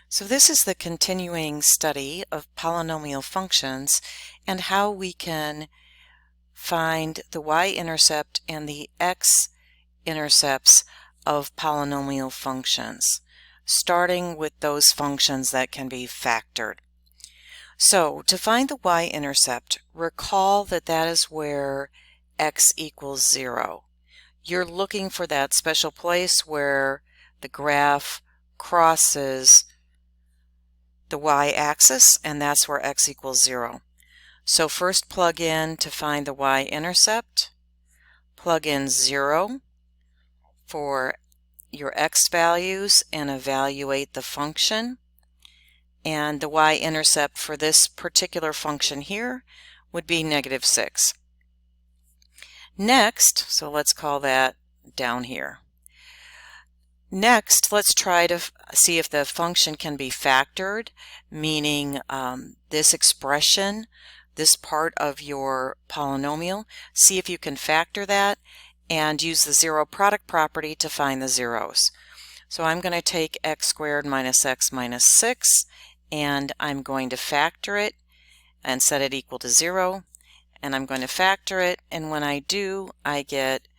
So this is the continuing study of polynomial functions and how we can find the y-intercept and the x-intercepts of polynomial functions, starting with those functions that can be factored. So to find the y-intercept, recall that that is where x equals 0. You're looking for that special place where the graph crosses the y-axis, and that's where x equals 0. So first plug in to find the y-intercept. Plug in 0 for your x values and evaluate the function. And the y-intercept for this particular function here would be -6. Next, so let's call that down here. Next, let's try to see if the function can be factored, meaning this expression, this part of your polynomial. See if you can factor that and use the zero product property to find the zeros. So I'm going to take x squared minus x minus 6, and I'm going to factor it and set it equal to 0. And I'm going to factor it, and when I do, I get,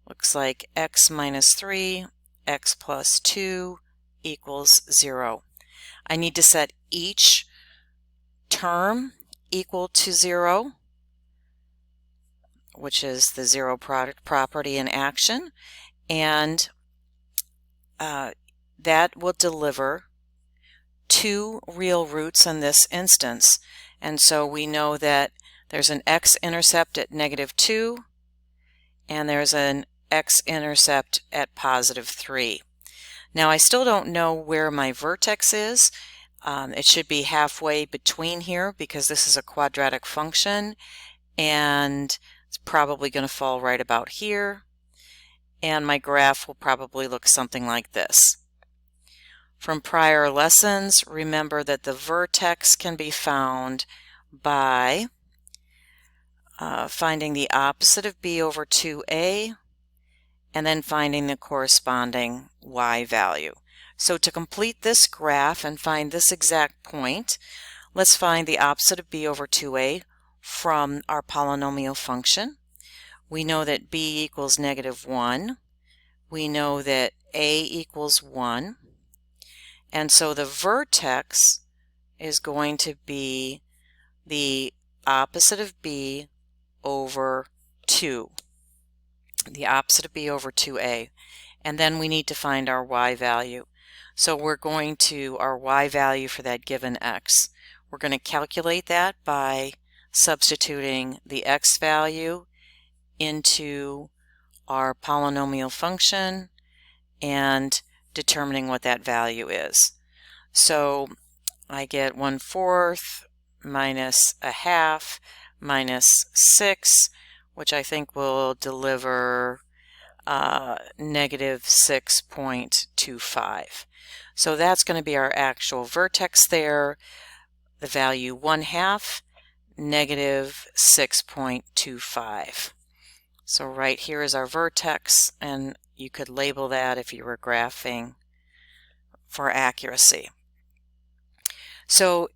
looks like x minus 3 x plus 2 equals 0. I need to set each term equal to 0, which is the zero product property in action, and that will deliver 2 real roots in this instance. And so we know that there's an x-intercept at -2, and there's an x-intercept at +3. Now I still don't know where my vertex is. It should be halfway between here because this is a quadratic function, and it's probably going to fall right about here, and my graph will probably look something like this. From prior lessons, remember that the vertex can be found by finding the opposite of b over 2a and then finding the corresponding y value. So to complete this graph and find this exact point, let's find the opposite of b over 2a from our polynomial function. We know that b equals -1. We know that a equals 1. And so the vertex is going to be the opposite of b over 2. The opposite of b over 2a. And then we need to find our y value. So we're going to, our y value for that given x, we're going to calculate that by substituting the x value into our polynomial function and determining what that value is. So I get 1/4 minus 1/2 minus 6, which I think will deliver -6.25. So that's going to be our actual vertex there. The value 1/2, -6.25. So right here is our vertex, and you could label that if you were graphing for accuracy. So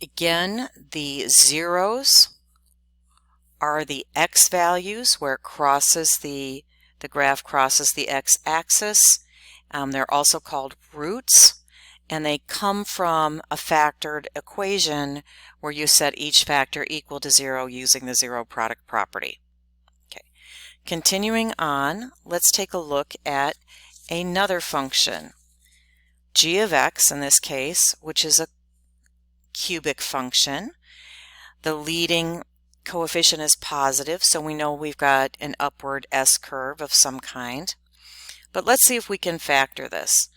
again, the zeros are the x values where it crosses the graph crosses the x-axis. They're also called roots, and they come from a factored equation where you set each factor equal to 0 using the zero product property. Okay. Continuing on, let's take a look at another function, g of x in this case, which is a cubic function. The leading coefficient is positive, so we know we've got an upward S-curve of some kind. But let's see if we can factor this.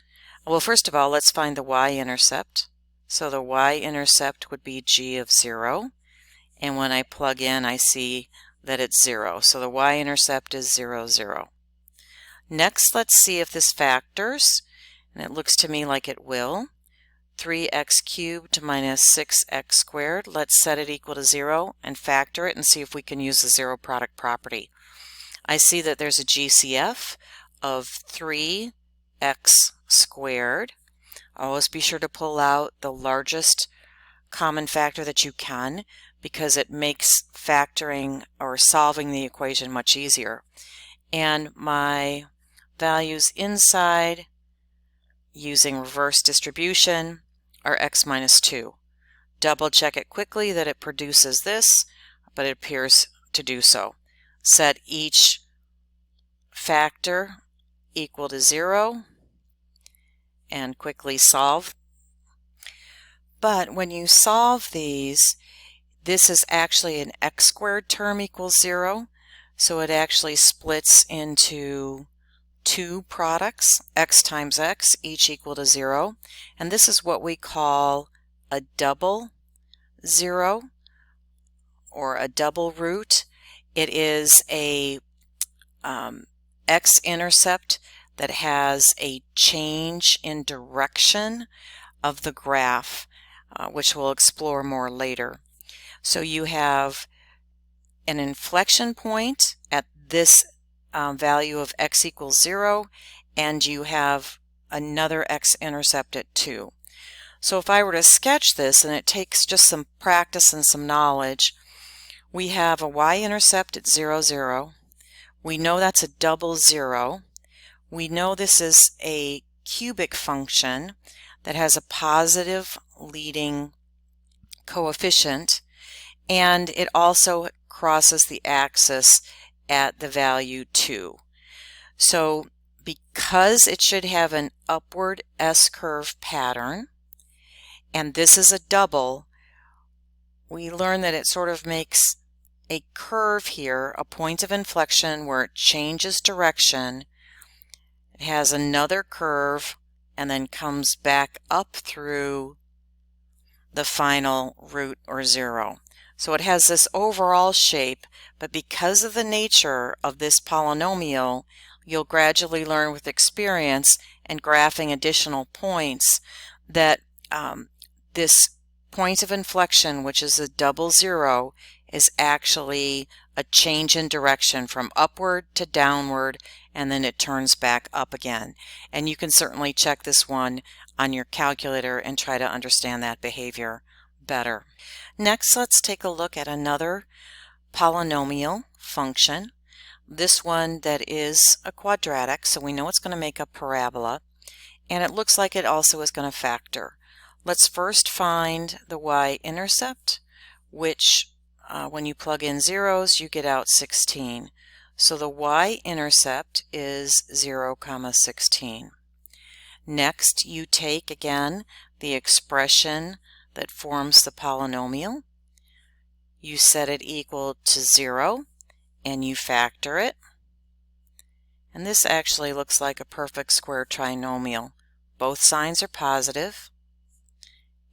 Well, first of all, let's find the y-intercept. So the y-intercept would be g of 0. And when I plug in, I see that it's 0. So the y-intercept is 0, 0. Next, let's see if this factors. And it looks to me like it will. 3x cubed minus 6x squared. Let's set it equal to 0 and factor it and see if we can use the zero product property. I see that there's a GCF of 3x squared. Always be sure to pull out the largest common factor that you can, because it makes factoring or solving the equation much easier. And my values inside using reverse distribution are x minus 2. Double check it quickly that it produces this, but it appears to do so. Set each factor equal to 0 and quickly solve. But when you solve these, this is actually an x squared term equals 0, so it actually splits into two products, x times x, each equal to 0, and this is what we call a double 0 or a double root. It is a x-intercept that has a change in direction of the graph, which we'll explore more later. So you have an inflection point at this value of x equals 0, and you have another x-intercept at 2. So if I were to sketch this, and it takes just some practice and some knowledge, we have a y-intercept at 0, 0. We know that's a double 0. We know this is a cubic function that has a positive leading coefficient, and it also crosses the axis at the value 2. So because it should have an upward S-curve pattern, and this is a double, we learn that it sort of makes a curve here, a point of inflection where it changes direction. It has another curve and then comes back up through the final root or 0. So it has this overall shape, but because of the nature of this polynomial, you'll gradually learn with experience and graphing additional points that this point of inflection, which is a double 0, is actually a change in direction from upward to downward, and then it turns back up again. And you can certainly check this one on your calculator and try to understand that behavior better. Next, let's take a look at another polynomial function. This one that is a quadratic, so we know it's going to make a parabola, and it looks like it also is going to factor. Let's first find the y-intercept, which when you plug in zeros, you get out 16. So the y-intercept is 0, 16. Next, you take again the expression that forms the polynomial. You set it equal to 0 and you factor it. And this actually looks like a perfect square trinomial. Both signs are positive.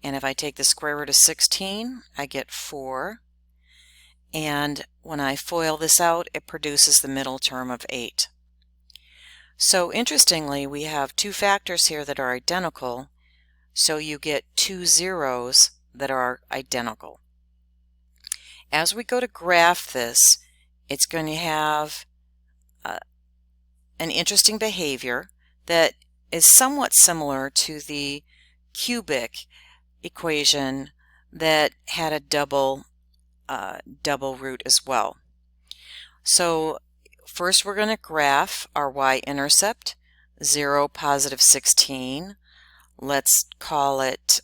And if I take the square root of 16, I get 4. And when I FOIL this out, it produces the middle term of 8. So interestingly, we have two factors here that are identical, so you get two zeros that are identical. As we go to graph this, it's going to have an interesting behavior that is somewhat similar to the cubic equation that had a double root as well. So first we're going to graph our y-intercept, 0, positive 16. Let's call it,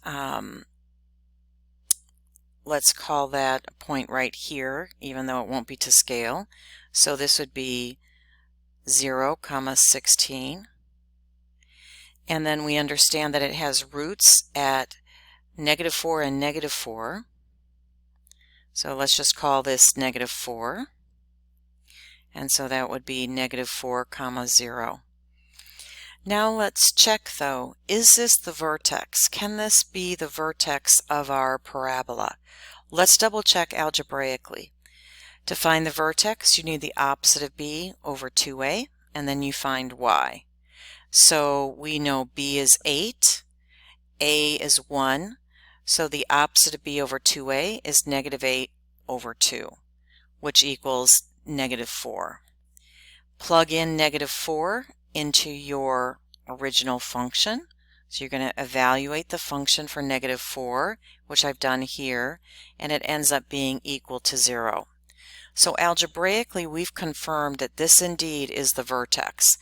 let's call that a point right here, even though it won't be to scale. So this would be 0, 16. And then we understand that it has roots at -4 and -4. So let's just call this -4. And so that would be -4, 0. Now let's check though, is this the vertex? Can this be the vertex of our parabola? Let's double check algebraically. To find the vertex, you need the opposite of b over 2a, and then you find y. So we know b is 8, a is 1, so the opposite of b over 2a is -8 over 2, which equals -4. Plug in -4 into your original function, So you're going to evaluate the function for -4, which I've done here, and it ends up being equal to 0. So algebraically, we've confirmed that this indeed is the vertex.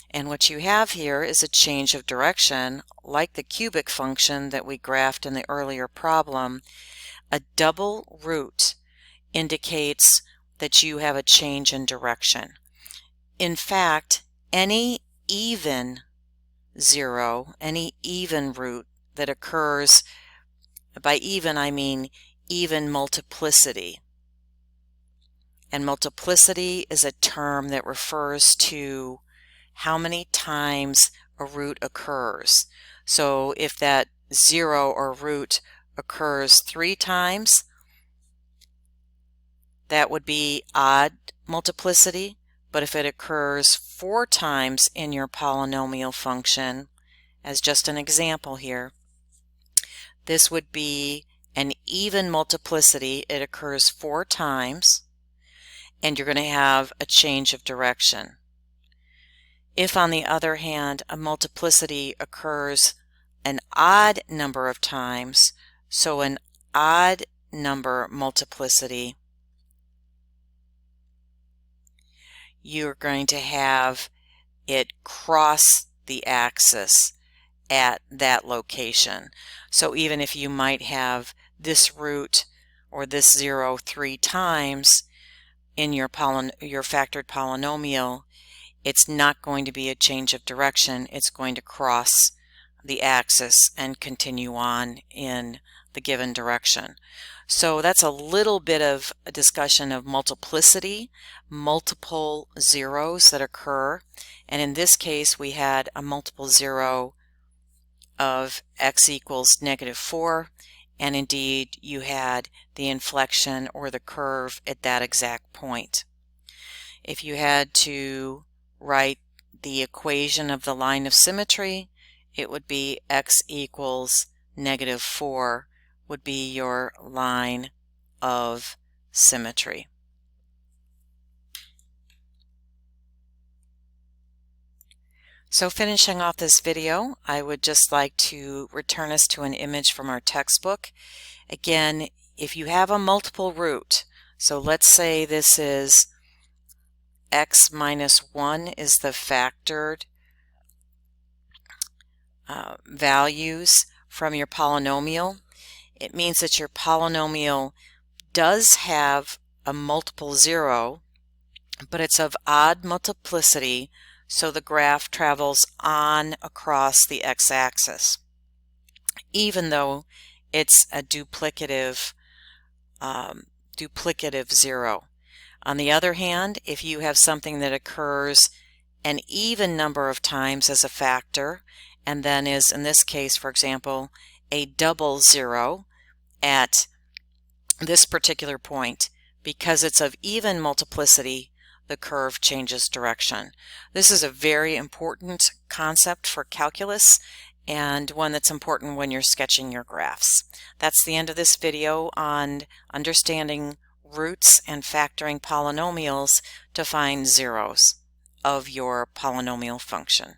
And what you have here is a change of direction, like the cubic function that we graphed in the earlier problem. A double root indicates that you have a change in direction. In fact, any even zero, any even root that occurs, by even I mean even multiplicity. And multiplicity is a term that refers to how many times a root occurs. So if that zero or root occurs 3 times, that would be odd multiplicity. But if it occurs 4 times in your polynomial function, as just an example here, this would be an even multiplicity. It occurs 4 times, and you're going to have a change of direction. If, on the other hand, a multiplicity occurs an odd number of times, so an odd number multiplicity, you're going to have it cross the axis at that location. So even if you might have this root or this 0 3 times in your factored polynomial, it's not going to be a change of direction. It's going to cross the axis and continue on in the given direction. So that's a little bit of a discussion of multiplicity, multiple zeros that occur. And in this case, we had a multiple zero of x equals -4. And indeed, you had the inflection or the curve at that exact point. If you had to write the equation of the line of symmetry, it would be x equals -4 would be your line of symmetry. So finishing off this video, I would just like to return us to an image from our textbook. Again, if you have a multiple root, so let's say this is x minus 1 is the factored values from your polynomial, it means that your polynomial does have a multiple 0, but it's of odd multiplicity, so the graph travels on across the x-axis, even though it's a duplicative 0. On the other hand, if you have something that occurs an even number of times as a factor, and then is, in this case, for example, a double 0 at this particular point, because it's of even multiplicity, the curve changes direction. This is a very important concept for calculus and one that's important when you're sketching your graphs. That's the end of this video on understanding roots and factoring polynomials to find zeros of your polynomial function.